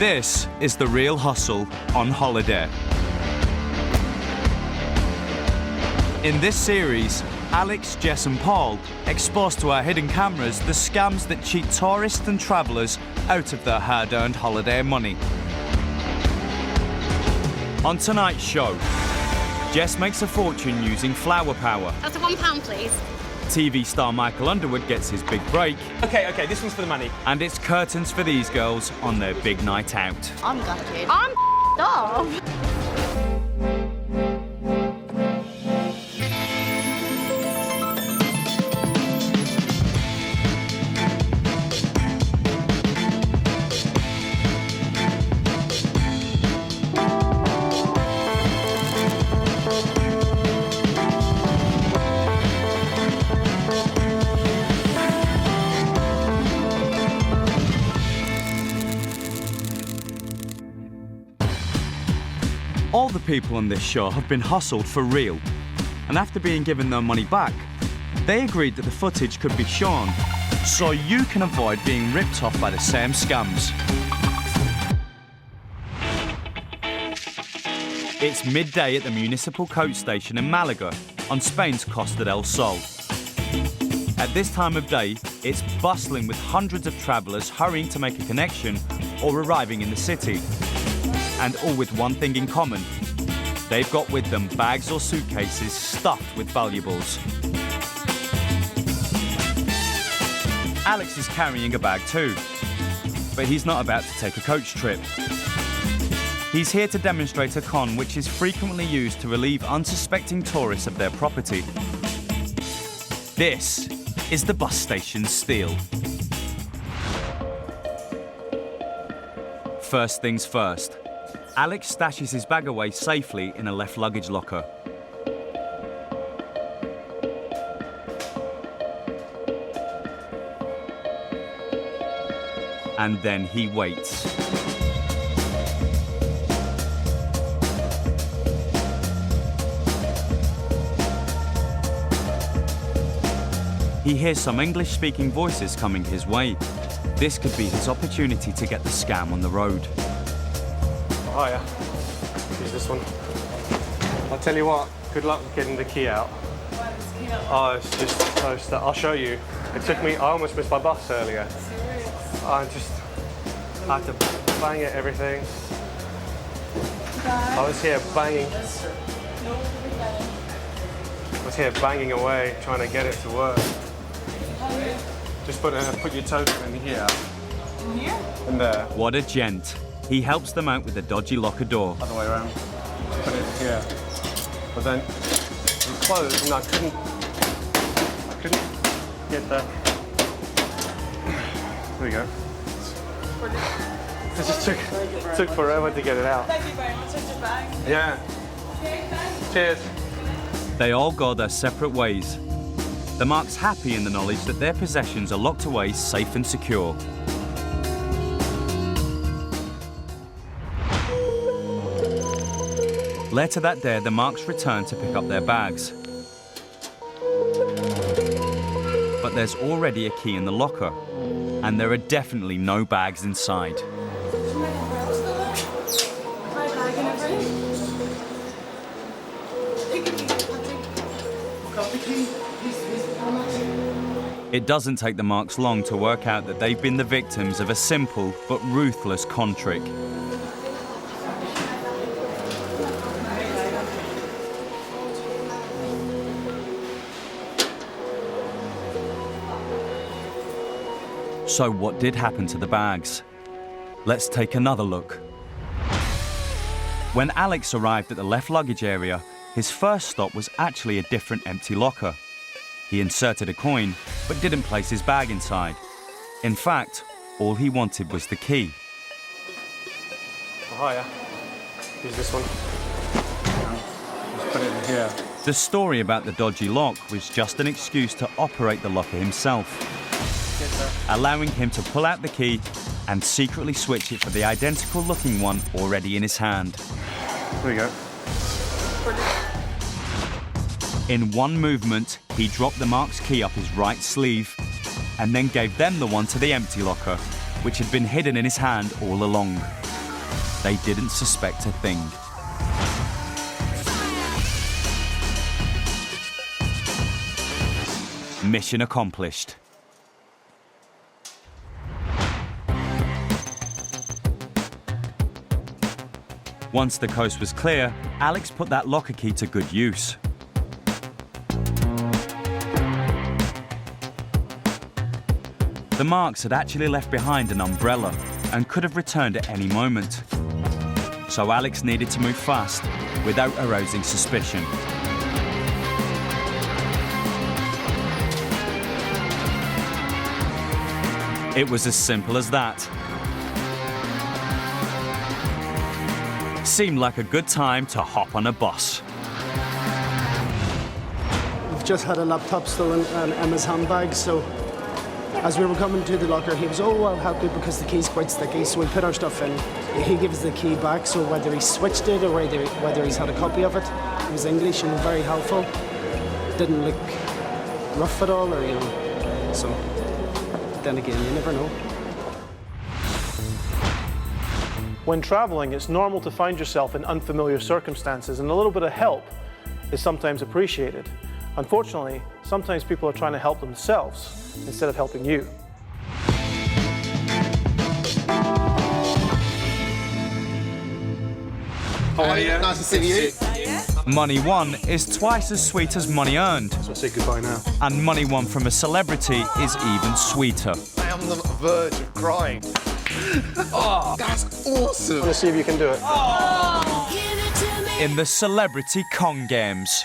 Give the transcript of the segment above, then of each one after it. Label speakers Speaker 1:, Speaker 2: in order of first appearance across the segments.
Speaker 1: This is The Real Hustle on holiday. In this series, Alex, Jess and Paul expose to our hidden cameras the scams that cheat tourists and travellers out of their hard-earned holiday money. On tonight's show, Jess makes a fortune using flower power.
Speaker 2: That's a £1, please.
Speaker 1: TV star Michael Underwood gets his big break.
Speaker 3: Okay, this one's for the money.
Speaker 1: And it's curtains for these girls on their big night out.
Speaker 2: I'm gutted. I'm off.
Speaker 1: All the people on this show have been hustled for real, and after being given their money back, they agreed that the footage could be shown so you can avoid being ripped off by the same scams. It's midday at the municipal coach station in Malaga on Spain's Costa del Sol. At this time of day, it's bustling with hundreds of travellers hurrying to make a connection or arriving in the city. And all with one thing in common. They've got with them bags or suitcases stuffed with valuables. Alex is carrying a bag too, but he's not about to take a coach trip. He's here to demonstrate a con which is frequently used to relieve unsuspecting tourists of their property. This is the bus station steal. First things first. Alex stashes his bag away safely in a left luggage locker. And then he waits. He hears some English-speaking voices coming his way. This could be his opportunity to get the scam on the road.
Speaker 3: Oh yeah, use this one. I'll tell you what, good luck getting the key out.
Speaker 4: Why is the key out?
Speaker 3: Oh, it's just so stuck. I'll show you. It took me, I almost missed my bus earlier.
Speaker 4: Serious?
Speaker 3: I had to bang at everything. I was here banging away, trying to get it to work. Just put your token in here.
Speaker 4: In here?
Speaker 3: In there.
Speaker 1: What a gent. He helps them out with the dodgy locker door.
Speaker 3: Other way around. Put it here. But then it closed and I couldn't get the... There we go. It just took forever to get it out.
Speaker 4: Thank you very much. Here's your bag.
Speaker 3: Yeah.
Speaker 4: Okay, thanks.
Speaker 3: Cheers.
Speaker 1: They all go their separate ways. The Marks happy in the knowledge that their possessions are locked away safe and secure. Later that day, the Marks return to pick up their bags. But there's already a key in the locker, and there are definitely no bags inside. It doesn't take the Marks long to work out that they've been the victims of a simple but ruthless con trick. So what did happen to the bags? Let's take another look. When Alex arrived at the left luggage area, his first stop was actually a different empty locker. He inserted a coin, but didn't place his bag inside. In fact, all he wanted was the key.
Speaker 3: Oh, hiya. Use this one. Just put it in here.
Speaker 1: The story about the dodgy lock was just an excuse to operate the locker himself, allowing him to pull out the key and secretly switch it for the identical looking one already in his hand.
Speaker 3: There we go.
Speaker 1: In one movement, he dropped the Marks key up his right sleeve and then gave them the one to the empty locker, which had been hidden in his hand all along. they didn't suspect a thing. Mission accomplished. Once the coast was clear, Alex put that locker key to good use. The marks had actually left behind an umbrella and could have returned at any moment. So Alex needed to move fast without arousing suspicion. It was as simple as that. Seemed like a good time to hop on a bus.
Speaker 5: We've just had a laptop stolen and Emma's handbag, so as we were coming to the locker, he was, oh, I'll help you because the key's quite sticky, so we put our stuff in. He gives the key back, so whether he switched it or whether he's had a copy of it, it was English and very helpful. Didn't look rough at all, or, you know, so then again, you never know.
Speaker 6: When traveling, it's normal to find yourself in unfamiliar circumstances, and a little bit of help is sometimes appreciated. Unfortunately, sometimes people are trying to help themselves instead of helping you.
Speaker 3: How are you?
Speaker 7: Nice to see you.
Speaker 1: Money won is twice as sweet as money earned.
Speaker 3: So say goodbye now.
Speaker 1: And money won from a celebrity is even sweeter.
Speaker 7: I am on the verge of crying. Oh, that's awesome.
Speaker 6: Let's see if you can do it.
Speaker 1: In the Celebrity Con Games.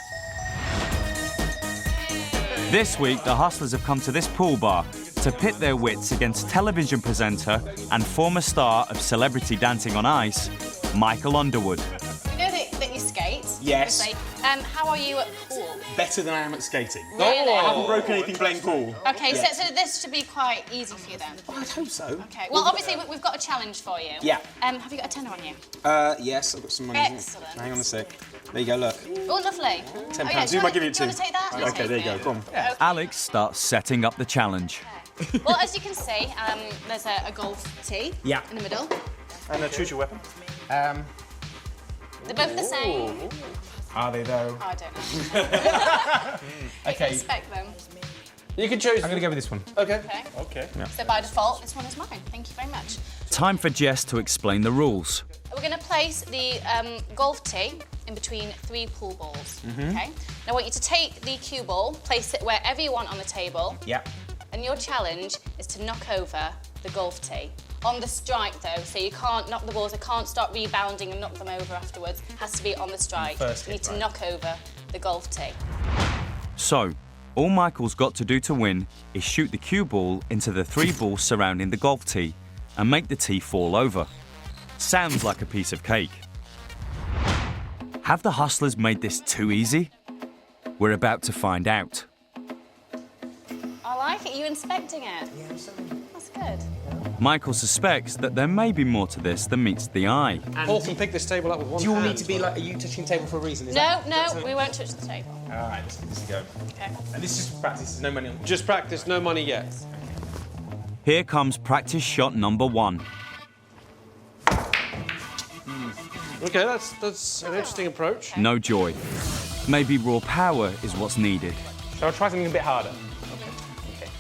Speaker 1: This week, the hustlers have come to this pool bar to pit their wits against television presenter and former star of Celebrity Dancing on Ice, Michael Underwood.
Speaker 2: You know that you skate?
Speaker 8: Yes.
Speaker 2: Obviously. How are you at pool?
Speaker 8: Better than I am at skating.
Speaker 2: Really?
Speaker 8: I haven't broken anything playing pool.
Speaker 2: Okay,
Speaker 8: Yeah.
Speaker 2: so this should be quite easy for you then.
Speaker 8: Well, I'd hope so.
Speaker 2: Okay, well, obviously, we've got a challenge for you.
Speaker 8: Yeah.
Speaker 2: Have you got a tenner on you?
Speaker 8: Yes, I've got some money.
Speaker 2: Excellent.
Speaker 8: Hang on a sec. There you go, look.
Speaker 2: Oh, lovely.
Speaker 8: £10. Who am I giving it to?
Speaker 2: Do you want to take that?
Speaker 8: Okay, there you go, come on.
Speaker 2: Okay.
Speaker 1: Alex starts setting up the challenge.
Speaker 2: Well, as you can see, there's a golf tee
Speaker 8: Yeah.
Speaker 2: in the middle.
Speaker 6: And choose your weapon.
Speaker 2: They're both the same.
Speaker 8: Are they, though?
Speaker 2: Oh, I don't know.
Speaker 8: Okay.
Speaker 2: Inspect them.
Speaker 3: You can choose.
Speaker 8: I'm going to go with this one.
Speaker 3: Okay.
Speaker 2: Okay. So by default, this one is mine. Thank you very much.
Speaker 1: Time for Jess to explain the rules.
Speaker 2: We're going to place the golf tee in between 3 pool balls. Okay. Now I want you to take the cue ball, place it wherever you want on the table,
Speaker 8: Yeah.
Speaker 2: and your challenge is to knock over the golf tee. On the strike, though, so you can't knock the balls, they can't start rebounding and knock them over afterwards. It has to be on the strike.
Speaker 8: First
Speaker 2: you need
Speaker 8: hit,
Speaker 2: to
Speaker 8: right.
Speaker 2: knock over the golf tee.
Speaker 1: So, all Michael's got to do to win is shoot the cue ball into the 3 balls surrounding the golf tee and make the tee fall over. Sounds like a piece of cake. Have the hustlers made this too easy? We're about to find out.
Speaker 2: I like it. You inspecting it?
Speaker 8: Yeah,
Speaker 2: That's good.
Speaker 1: Michael suspects that there may be more to this than meets the eye.
Speaker 3: Paul can pick this table up with one
Speaker 8: Do you all
Speaker 3: hand.
Speaker 8: need to be like, are you touching the table for a reason? Is
Speaker 2: No,
Speaker 8: that-
Speaker 2: we won't touch the table.
Speaker 8: All right, let's give this a go.
Speaker 2: Okay.
Speaker 8: And this is just practice, there's no money on.
Speaker 3: Just practice, no money yet.
Speaker 1: Here comes practice shot number 1.
Speaker 3: Okay, that's an interesting approach.
Speaker 1: No joy. Maybe raw power is what's needed.
Speaker 8: Shall I try something a bit harder?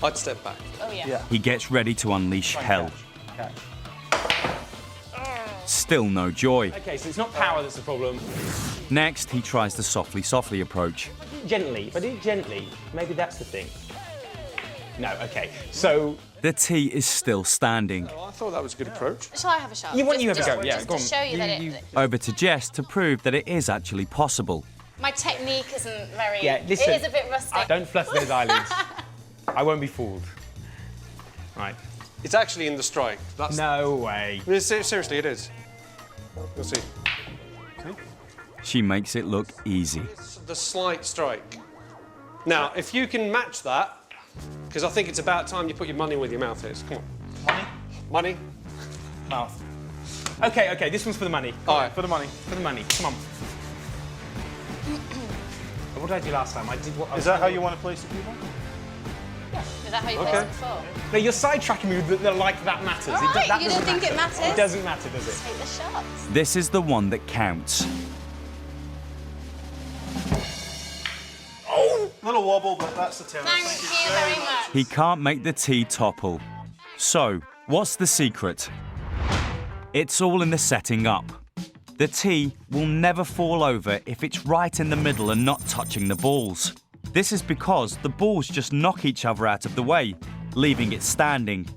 Speaker 3: I'd step back.
Speaker 2: Oh, yeah.
Speaker 1: He gets ready to unleash hell.
Speaker 8: Okay.
Speaker 1: Still no joy.
Speaker 8: Okay, so it's not power that's the problem.
Speaker 1: Next, he tries the softly approach.
Speaker 8: Gently, if I do it gently, maybe that's the thing. No, okay, so...
Speaker 1: The tee is still standing.
Speaker 3: Oh, I thought that was a good approach.
Speaker 2: Shall I have a shot?
Speaker 8: You have a go, yeah,
Speaker 2: just
Speaker 8: go on.
Speaker 2: to show you that
Speaker 1: Over to Jess to prove that it is actually possible.
Speaker 2: my technique isn't very...
Speaker 8: Yeah, listen,
Speaker 2: it is a bit rustic.
Speaker 8: Don't flutter those eyelids. I won't be fooled. Right.
Speaker 3: It's actually in the strike. That's
Speaker 8: No way.
Speaker 3: Seriously, it is. You'll see.
Speaker 1: She makes it look easy.
Speaker 3: It's the slight strike. Now, if you can match that, because I think it's about time you put your money where your mouth is. Come on.
Speaker 8: Money?
Speaker 3: Money?
Speaker 8: Mouth. Okay, this one's for the money.
Speaker 3: All right.
Speaker 8: For the money. For the money. Come on. What did I do last time? I did what I
Speaker 6: Is that how you want to place the cue ball?
Speaker 2: Is that how you placed it before?
Speaker 8: No, you're sidetracking me with the like that matters.
Speaker 2: All right,
Speaker 8: that
Speaker 2: you
Speaker 8: doesn't
Speaker 2: don't think it
Speaker 8: matter.
Speaker 2: matters?
Speaker 8: It doesn't matter, does it?
Speaker 2: Take the shots.
Speaker 1: This is the one that counts.
Speaker 6: Little wobble, but that's the tennis.
Speaker 2: Thank you very much.
Speaker 1: He can't make the tea topple. So, what's the secret? It's all in the setting up. The tea will never fall over if it's right in the middle and not touching the balls. This is because the balls just knock each other out of the way, leaving it standing.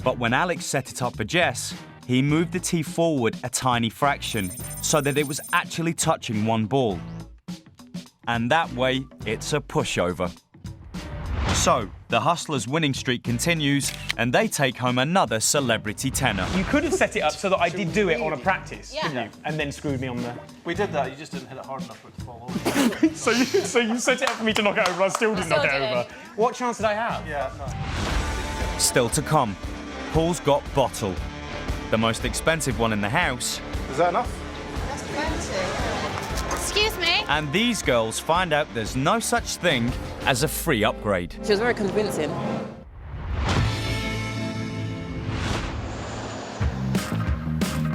Speaker 1: But when Alex set it up for Jess, he moved the tea forward a tiny fraction so that it was actually touching one ball. And that way, it's a pushover. So, the Hustlers' winning streak continues, and they take home another celebrity tenner.
Speaker 8: You could have set it up so that I did do it on a practice,
Speaker 2: Yeah.
Speaker 8: couldn't you? And then screwed me on the...
Speaker 6: We did that, you just didn't hit it hard enough for it to fall over.
Speaker 8: so you set it up for me to knock it over, I still didn't knock it over. What chance did I have?
Speaker 6: Yeah, no.
Speaker 1: Still to come, Paul's got bottle. The most expensive one in the house.
Speaker 6: Is that enough?
Speaker 4: That's plenty.
Speaker 2: Excuse me.
Speaker 1: And these girls find out there's no such thing as a free upgrade.
Speaker 9: She was very convincing.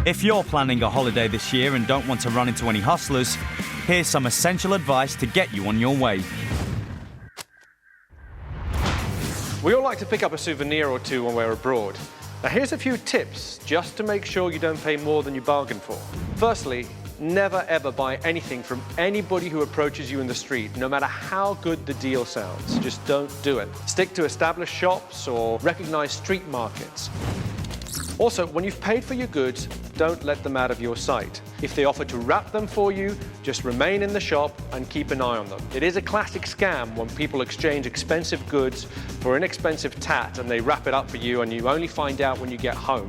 Speaker 1: If you're planning a holiday this year and don't want to run into any hustlers, here's some essential advice to get you on your way.
Speaker 3: We all like to pick up a souvenir or two when we're abroad. Now here's a few tips just to make sure you don't pay more than you bargained for. Firstly, never ever buy anything from anybody who approaches you in the street, no matter how good the deal sounds. Just don't do it. Stick to established shops or recognized street markets. Also, when you've paid for your goods, don't let them out of your sight. If they offer to wrap them for you, just remain in the shop and keep an eye on them. It is a classic scam when people exchange expensive goods for inexpensive tat and they wrap it up for you and you only find out when you get home.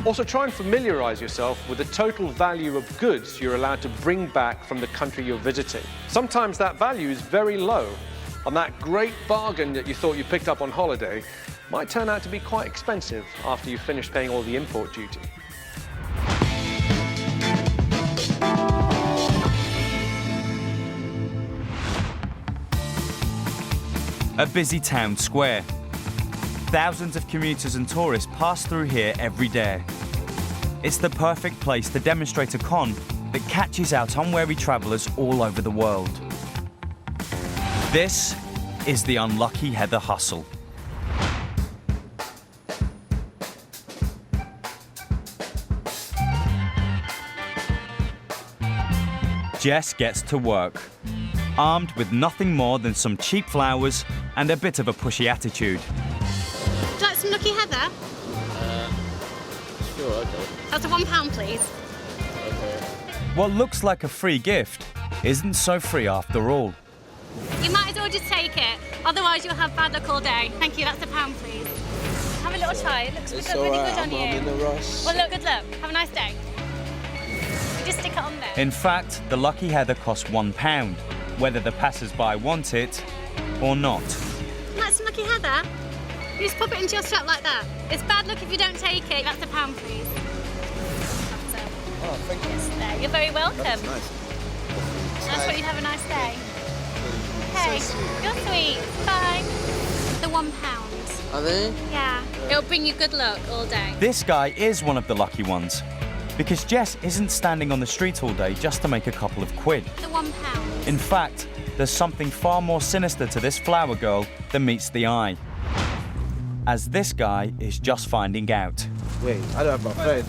Speaker 3: Also, try and familiarize yourself with the total value of goods you're allowed to bring back from the country you're visiting. Sometimes that value is very low, and that great bargain that you thought you picked up on holiday might turn out to be quite expensive after you've finished paying all the import duty.
Speaker 1: A busy town square. Thousands of commuters and tourists pass through here every day. It's the perfect place to demonstrate a con that catches out unwary travellers all over the world. This is the Unlucky Heather Hustle. Jess gets to work, armed with nothing more than some cheap flowers and a bit of a pushy attitude.
Speaker 2: Would you like some Lucky Heather?
Speaker 7: Sure, okay.
Speaker 2: That's a £1, please.
Speaker 1: What looks like a free gift isn't so free after all.
Speaker 2: You might as well just take it, otherwise you'll have bad luck all day. Thank you, that's a £1, please. Have a little try, it looks
Speaker 7: It's
Speaker 2: really
Speaker 7: alright,
Speaker 2: good on you.
Speaker 7: I'm in a rush.
Speaker 2: Well, look, good luck. Have a nice day. Just stick it on there.
Speaker 1: In fact, the Lucky Heather costs £1, whether the passers-by want it or not.
Speaker 2: Like some Lucky Heather? You just pop it into your shop like that. It's bad luck if you don't take it. That's a £1, please.
Speaker 7: Oh, thank you.
Speaker 2: Yes, there. You're very welcome.
Speaker 7: That's nice.
Speaker 2: That's what you'd have a nice day. Hey,
Speaker 7: So sweet.
Speaker 2: you're sweet. Bye. The £1.
Speaker 7: Are they?
Speaker 2: Yeah. It'll bring you good luck all day.
Speaker 1: This guy is one of the lucky ones, because Jess isn't standing on the street all day just to make a couple of quid.
Speaker 2: The £1.
Speaker 1: In fact, there's something far more sinister to this flower girl than meets the eye, as this guy is just finding out.
Speaker 7: Wait, I don't have my phone.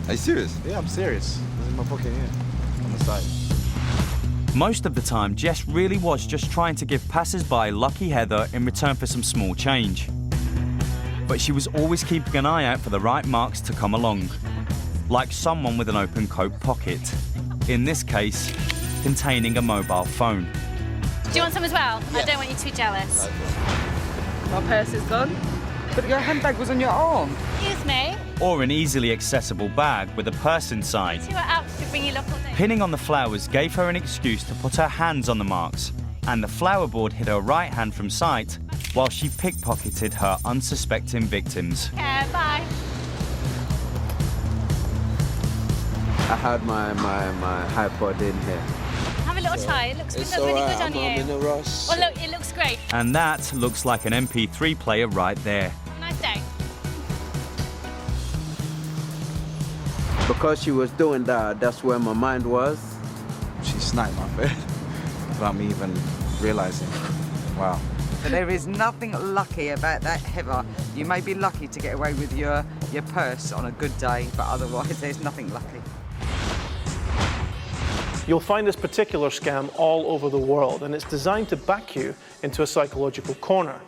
Speaker 7: Are you serious?
Speaker 10: Yeah, I'm serious. It's in my pocket here, on the side.
Speaker 1: Most of the time, Jess really was just trying to give passers-by Lucky Heather in return for some small change. But she was always keeping an eye out for the right marks to come along, like someone with an open coat pocket, in this case, containing a mobile phone.
Speaker 2: Do you want some as well? I don't want you to be jealous.
Speaker 9: My purse is gone. But your handbag was on your arm.
Speaker 2: Excuse me.
Speaker 1: Or an easily accessible bag with a purse inside.
Speaker 2: See what else to bring you luck all day.
Speaker 1: Pinning on the flowers gave her an excuse to put her hands on the marks, and the flower board hid her right hand from sight while she pickpocketed her unsuspecting victims.
Speaker 2: Yeah, bye.
Speaker 7: I had my iPod in here.
Speaker 2: Have a little try. It looks
Speaker 11: It's
Speaker 2: really
Speaker 11: alright,
Speaker 2: good on
Speaker 11: I'm
Speaker 2: you.
Speaker 11: in a rush.
Speaker 2: Well, look, it looks great.
Speaker 1: And that looks like an MP3 player right there.
Speaker 2: Nice day.
Speaker 11: Because she was doing that, that's where my mind was.
Speaker 10: She sniped my bed without me even realising. Wow.
Speaker 9: There is nothing lucky about that ever. You may be lucky to get away with your purse on a good day, but otherwise there's nothing lucky.
Speaker 6: You'll find this particular scam all over the world, and it's designed to back you into a psychological corner.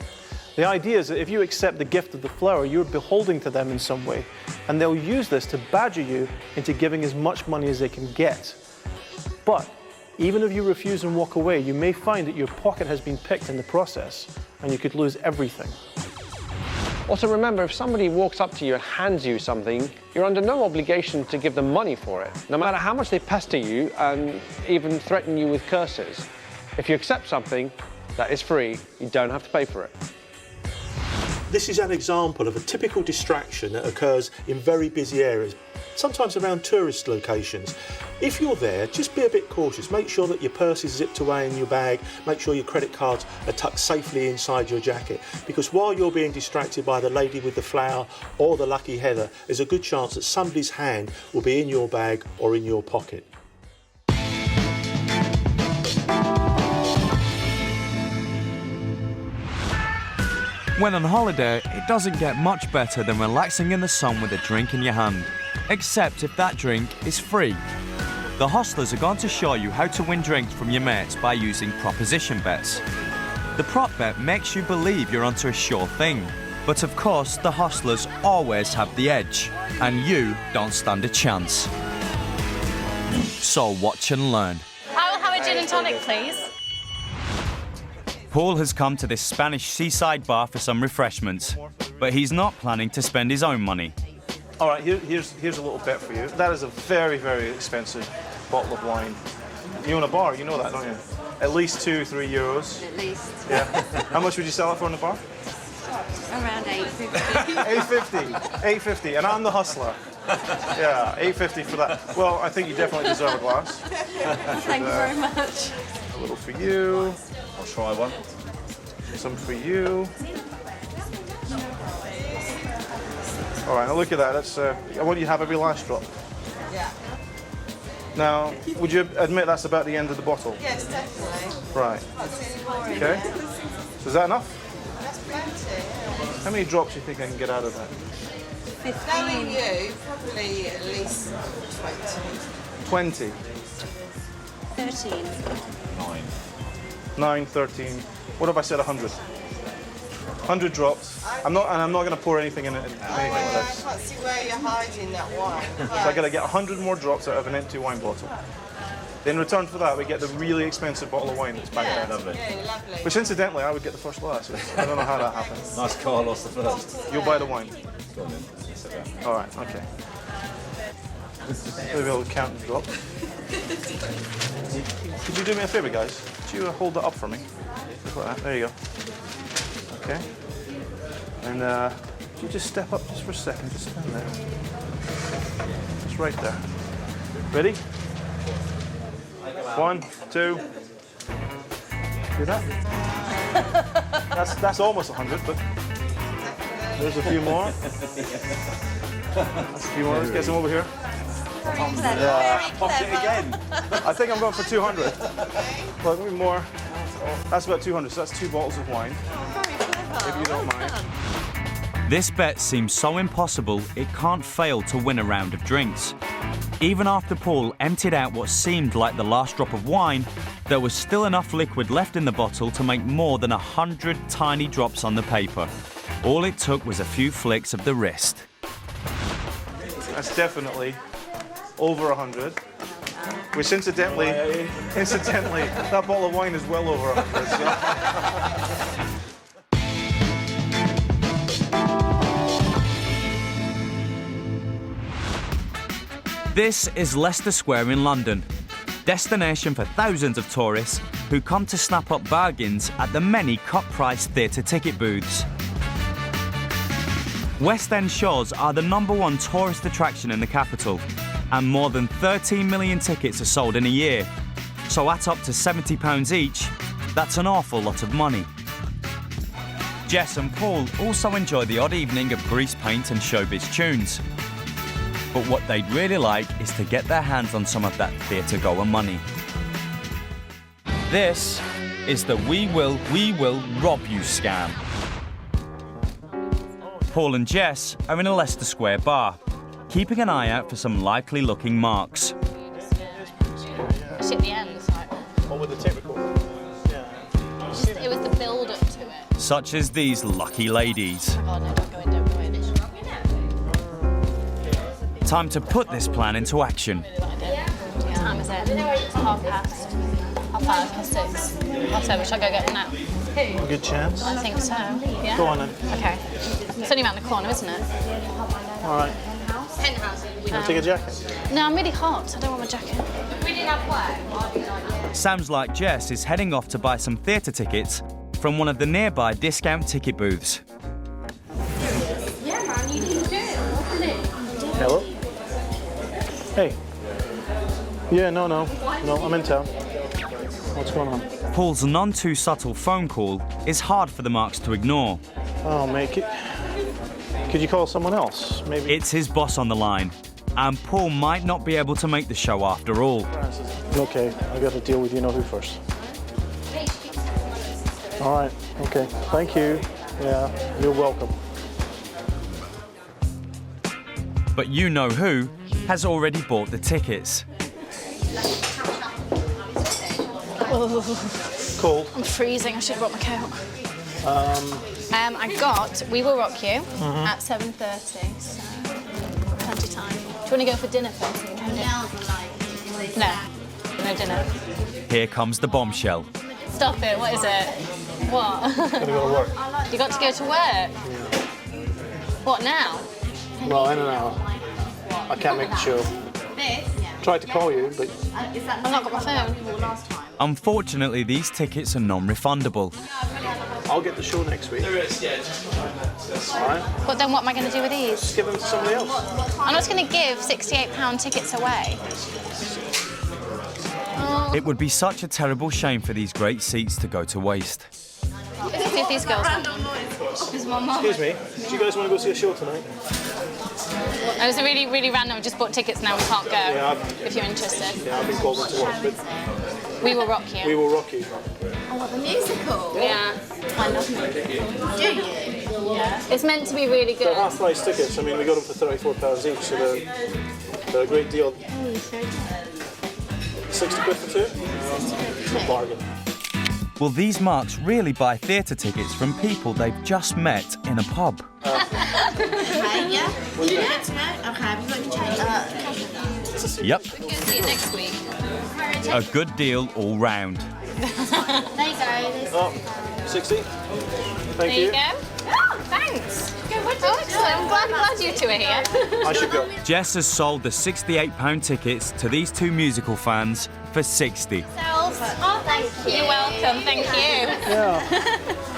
Speaker 6: The idea is that if you accept the gift of the flower, you're beholden to them in some way, and they'll use this to badger you into giving as much money as they can get. But even if you refuse and walk away, you may find that your pocket has been picked in the process, and you could lose everything.
Speaker 3: Also remember, if somebody walks up to you and hands you something, you're under no obligation to give them money for it, no matter how much they pester you and even threaten you with curses. If you accept something that is free, you don't have to pay for it.
Speaker 12: This is an example of a typical distraction that occurs in very busy areas, sometimes around tourist locations. If you're there, just be a bit cautious. Make sure that your purse is zipped away in your bag. Make sure your credit cards are tucked safely inside your jacket. Because while you're being distracted by the lady with the flower or the lucky heather, there's a good chance that somebody's hand will be in your bag or in your pocket.
Speaker 1: When on holiday, it doesn't get much better than relaxing in the sun with a drink in your hand. Except if that drink is free. The hustlers are going to show you how to win drinks from your mates by using proposition bets. The prop bet makes you believe you're onto a sure thing. But of course, the hustlers always have the edge, and you don't stand a chance. So watch and learn.
Speaker 2: I will have a gin and tonic, please.
Speaker 1: Paul has come to this Spanish seaside bar for some refreshments, but he's not planning to spend his own money.
Speaker 6: All right, here's a little bet for you. That is a very, very expensive bottle of wine. You own a bar, you know that, don't you? At least €2-3.
Speaker 4: At least.
Speaker 6: Yeah. How much would you sell it for in the bar?
Speaker 4: Around 8.50.
Speaker 6: 8.50. 8.50, and I'm the hustler. Yeah, 8.50 for that. Well, I think you definitely deserve a glass.
Speaker 4: Thank you very much.
Speaker 6: A little for you.
Speaker 10: I'll try one.
Speaker 6: Some for you. All right, now look at that. That's, I want you to have every last drop.
Speaker 4: Yeah.
Speaker 6: Now, would you admit that's about the end of the bottle?
Speaker 4: Yes, definitely.
Speaker 6: Right. Okay. So is that enough?
Speaker 4: That's plenty.
Speaker 6: How many drops do you think I can get out of that?
Speaker 4: 15. Knowing you, probably at least 20.
Speaker 6: 20.
Speaker 4: 13.
Speaker 6: 9, 13. What if I said 100? 100 drops. I'm not going to pour anything in it.
Speaker 4: I can't see where you're hiding that wine.
Speaker 6: So I got to get 100 more drops out of an empty wine bottle. In return for that, we get the really expensive bottle of wine that's back there.
Speaker 10: Lovely.
Speaker 4: Yeah, lovely.
Speaker 6: Which, incidentally, I would get the first glass. I don't know how that happened.
Speaker 10: Nice Carlos the first.
Speaker 6: You'll buy the wine.
Speaker 10: Go on then. Sit down.
Speaker 6: All right. Okay. Maybe I'll count and drop. Could you do me a favour, guys? Could you hold that up for me? Just like that. There you go. Okay. And could you just step up just for a second? Just stand there. Just right there. Ready? 1, 2. See that? That's almost 100, but there's a few more. That's a few more. Let's get some over here.
Speaker 4: Very clever.
Speaker 10: Popped it again.
Speaker 6: I think I'm going for 200. Look, maybe more. That's about 200, so that's 2 bottles of wine. If you don't mind.
Speaker 1: This bet seems so impossible, it can't fail to win a round of drinks. Even after Paul emptied out what seemed like the last drop of wine, there was still enough liquid left in the bottle to make more than 100 tiny drops on the paper. All it took was a few flicks of the wrist.
Speaker 6: That's definitely over 100. Which incidentally, that bottle of wine is well over 100. So.
Speaker 1: This is Leicester Square in London, destination for thousands of tourists who come to snap up bargains at the many cut-price theatre ticket booths. West End shows are the #1 tourist attraction in the capital, and more than 13 million tickets are sold in a year. So at up to £70 each, that's an awful lot of money. Jess and Paul also enjoy the odd evening of grease paint and showbiz tunes. But what they'd really like is to get their hands on some of that theatre-goer money. This is the We Will Rob You scam. Paul and Jess are in a Leicester Square bar, keeping an eye out for some likely-looking marks.
Speaker 2: Actually, at the end, it's like...
Speaker 6: What with the tape recorder?
Speaker 2: It was the build-up to it.
Speaker 1: Such as these lucky ladies.
Speaker 2: Oh no, don't go in, don't go in.
Speaker 1: Time to put this plan into action.
Speaker 2: What time is it? It's 6:30. So we shall go get it now?
Speaker 6: A good chance.
Speaker 2: I think so, yeah.
Speaker 6: Go on then.
Speaker 2: Okay. It's only around the corner, isn't it?
Speaker 6: All right.
Speaker 2: Penthouse.
Speaker 6: Take a jacket.
Speaker 2: No, I'm really hot. I don't want my jacket. We didn't have work.
Speaker 1: Sounds like Jess is heading off to buy some theatre tickets from one of the nearby discount ticket booths.
Speaker 2: Yeah, man, you need to do it, wasn't it?
Speaker 6: Hello? Hey. Yeah, no, I'm in town. What's going on?
Speaker 1: Paul's none-too-subtle phone call is hard for the marks to ignore.
Speaker 6: Oh, mate, could you call someone else, maybe?
Speaker 1: It's his boss on the line, and Paul might not be able to make the show after all.
Speaker 6: Okay, I got to deal with you-know-who first. All right, okay, thank you. Yeah, you're welcome.
Speaker 1: But you-know-who has already bought the tickets.
Speaker 6: Cold.
Speaker 2: I'm freezing. I should have brought my coat. I got We Will Rock You at 7:30, so plenty of time. Do you want to go for dinner first? No dinner.
Speaker 1: Here comes the bombshell.
Speaker 2: Stop it. What is it? What?
Speaker 6: Gotta go to work.
Speaker 2: You got to go to work? What now?
Speaker 6: Well, in an hour. I can't make the show. Tried to call you, but...
Speaker 2: I've not got my phone.
Speaker 1: Unfortunately, these tickets are non-refundable.
Speaker 6: I'll get the show next week. There is, yeah. All right.
Speaker 2: But then what am I going to do with these?
Speaker 6: Just give them to somebody else.
Speaker 2: I'm not going to give £68 tickets away.
Speaker 1: It would be such a terrible shame for these great seats to go to waste.
Speaker 2: If these girls want them.
Speaker 6: Excuse me, do you guys want to go see a show tonight?
Speaker 2: It was a really, really random. I just bought tickets now. We can't go.
Speaker 6: Yeah,
Speaker 2: if you're interested.
Speaker 6: Yeah, I've been called into watch, but...
Speaker 2: We Will Rock You.
Speaker 6: We Will Rock You.
Speaker 2: Oh, what, the musical? Yeah. I love musicals. Do you? Yeah. It's meant to be really good.
Speaker 6: They're half-price tickets. I mean, we got them for £34 each, so they're a great deal. 60 quid for two? It's a bargain.
Speaker 1: Will these marks really buy theatre tickets from people they've just met in a pub?
Speaker 2: Okay, yeah. Will you get to know? Okay, we've got to change.
Speaker 1: Yep.
Speaker 2: We're going to see it next week.
Speaker 1: A good deal all round.
Speaker 2: There you go.
Speaker 6: 60? Thank
Speaker 2: there
Speaker 6: you.
Speaker 2: You go. Oh, thanks. Oh, excellent. I'm glad you two are here.
Speaker 6: I should go.
Speaker 1: Jess has sold the £68 tickets to these two musical fans for 60.
Speaker 2: Oh, thank you. You're welcome. Thank you.
Speaker 6: Yeah.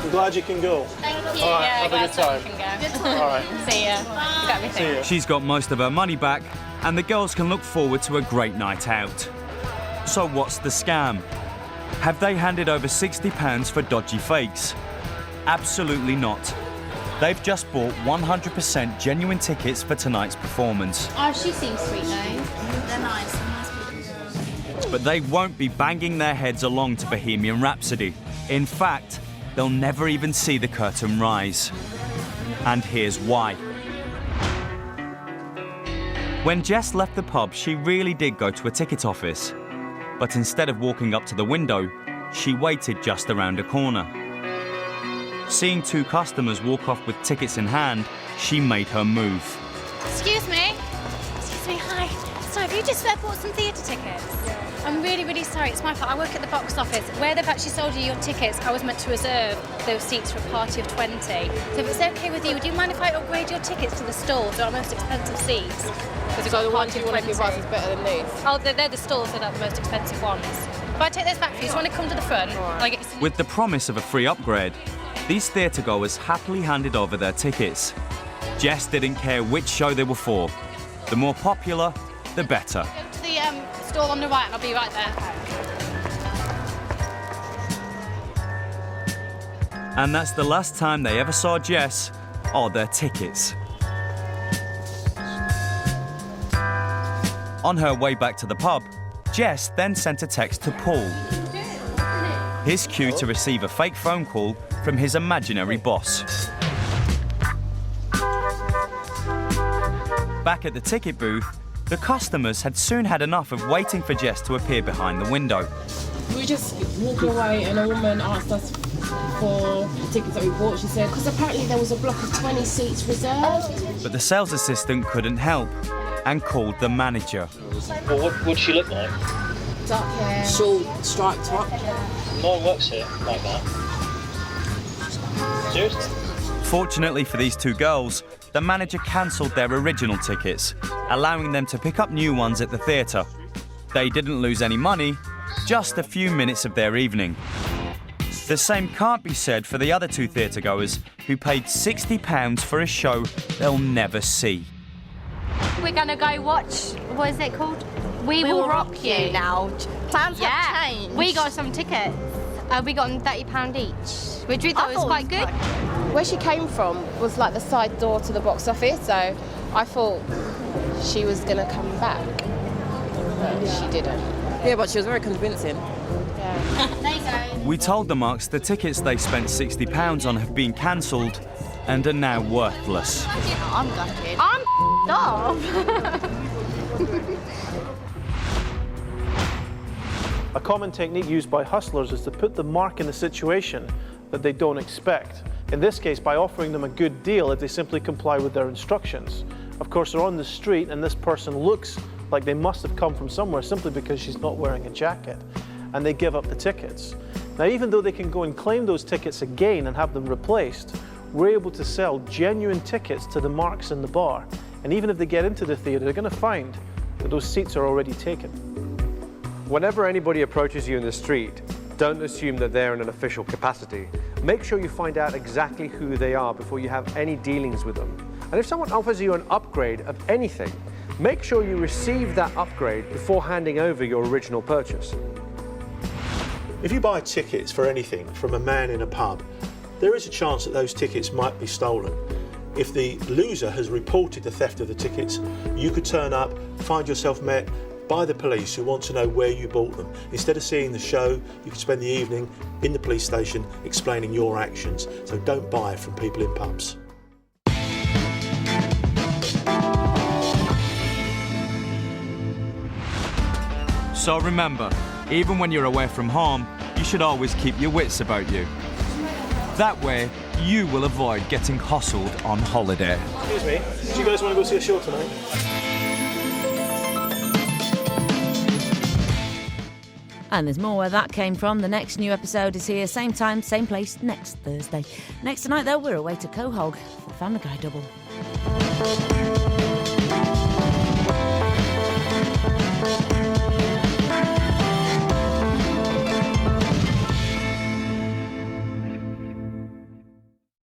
Speaker 6: I'm glad you can go.
Speaker 2: Thank you.
Speaker 6: All right,
Speaker 2: yeah,
Speaker 6: have a good time.
Speaker 2: Good time.
Speaker 6: All right.
Speaker 2: See ya. You got everything.
Speaker 6: See ya.
Speaker 1: She's got most of her money back, and the girls can look forward to a great night out. So what's the scam? Have they handed over £60 for dodgy fakes? Absolutely not. They've just bought 100% genuine tickets for tonight's performance.
Speaker 2: Oh, she seems sweet though. They're nice.
Speaker 1: But they won't be banging their heads along to Bohemian Rhapsody. In fact, they'll never even see the curtain rise. And here's why. When Jess left the pub, she really did go to a ticket office. But instead of walking up to the window, she waited just around a corner. Seeing two customers walk off with tickets in hand, she made her move.
Speaker 2: Excuse me. Excuse me, hi. Sorry, have you just bought some theatre tickets? I'm really, really sorry. It's my fault. I work at the box office. Where they've actually sold you your tickets, I was meant to reserve those seats for a party of 20. So if it's okay with you, would you mind if I upgrade your tickets to the stalls? They're our most expensive seats.
Speaker 13: So the ones you want to give us is better than these?
Speaker 2: Oh, they're the stalls, so they're the most expensive ones. If I take those back for you, so want to come to the front? I'll get you some...
Speaker 1: With the promise of a free upgrade, these theatre goers happily handed over their tickets. Jess didn't care which show they were for. The more popular, the better.
Speaker 2: Go to the stall on the right and I'll be right there.
Speaker 1: And that's the last time they ever saw Jess or their tickets. On her way back to the pub, Jess then sent a text to Paul. His cue to receive a fake phone call from his imaginary boss. Back at the ticket booth, the customers had soon had enough of waiting for Jess to appear behind the window.
Speaker 13: We were just walking away and a woman asked us for the tickets that we bought. She said, because apparently there was a block of 20 seats reserved.
Speaker 1: But the sales assistant couldn't help and called the manager.
Speaker 14: Well, what would she look like?
Speaker 13: Dark hair. Short, striped top.
Speaker 14: No one works here like that. Seriously?
Speaker 1: Fortunately for these two girls, the manager cancelled their original tickets, allowing them to pick up new ones at the theatre. They didn't lose any money, just a few minutes of their evening. The same can't be said for the other two theatre-goers who paid £60 for a show they'll never see.
Speaker 2: We're going to go watch, what is it called? We Will Rock You now.
Speaker 15: Plans have changed.
Speaker 2: We got some tickets. We got them £30 each, which we thought was quite good.
Speaker 13: Where she came from was like the side door to the box office, so I thought she was going to come back, but she didn't. Yeah, but she was very convincing. Yeah.
Speaker 2: There you go.
Speaker 1: We told the Marks the tickets they spent £60 on have been cancelled and are now worthless.
Speaker 15: I'm gutted.
Speaker 2: I'm off.
Speaker 6: A common technique used by hustlers is to put the mark in a situation that they don't expect. In this case, by offering them a good deal if they simply comply with their instructions. Of course, they're on the street and this person looks like they must have come from somewhere simply because she's not wearing a jacket, and they give up the tickets. Now, even though they can go and claim those tickets again and have them replaced, we're able to sell genuine tickets to the Marks in the bar. And even if they get into the theatre, they're going to find that those seats are already taken.
Speaker 3: Whenever anybody approaches you in the street, don't assume that they're in an official capacity. Make sure you find out exactly who they are before you have any dealings with them. And if someone offers you an upgrade of anything, make sure you receive that upgrade before handing over your original purchase.
Speaker 12: If you buy tickets for anything from a man in a pub, there is a chance that those tickets might be stolen. If the loser has reported the theft of the tickets, you could turn up, find yourself met by the police who want to know where you bought them. Instead of seeing the show, you could spend the evening in the police station explaining your actions. So don't buy from people in pubs.
Speaker 1: So remember, even when you're away from home, you should always keep your wits about you. That way, you will avoid getting hustled on holiday.
Speaker 6: Excuse me, do you guys want to go see a show tonight?
Speaker 16: And there's more where that came from. The next new episode is here, same time, same place, next Thursday. Next tonight, though, we're away to Quahog for the Family Guy double.